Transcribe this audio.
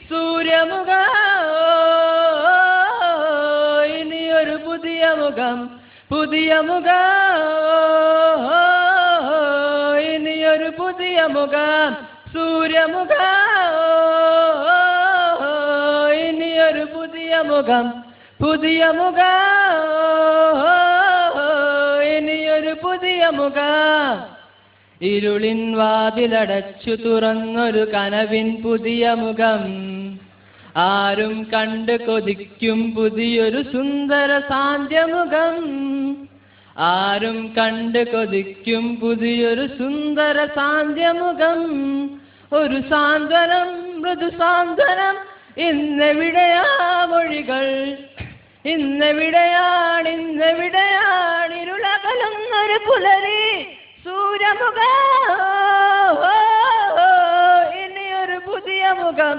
സൂര്യമുഖ ഇനിയൊരു പുതിയ മുഖം, പുതിയ മുഖ ഇനിയൊരു പുതിയ മുഖം, സൂര്യമുഖ ഇനിയൊരു പുതിയ മുഖം, പുതിയ മുഖ ഇനിയൊരു പുതിയ മുഖം. ഇരുളിൻ വാതിലടച്ചു തുറന്നൊരു കനവിൻ പുതിയ മുഖം, ആരും കണ്ട് കൊതിക്കും പുതിയൊരു സുന്ദര സാന്ധ്യമുഖം, ആരും കണ്ട് കൊതിക്കും പുതിയൊരു സുന്ദര സാന്ധ്യമുഖം. ഒരു സാന്ത്വനം, മൃദു സാന്ത്വനം, ഇന്നെവിടെയാ മൊഴികൾ, ഇന്നെവിടെയാണ് ഇരുളകലുന്നൊരു പുലരി, സൂര്യമുഖ ഇനിയൊരു പുതിയ മുഖം.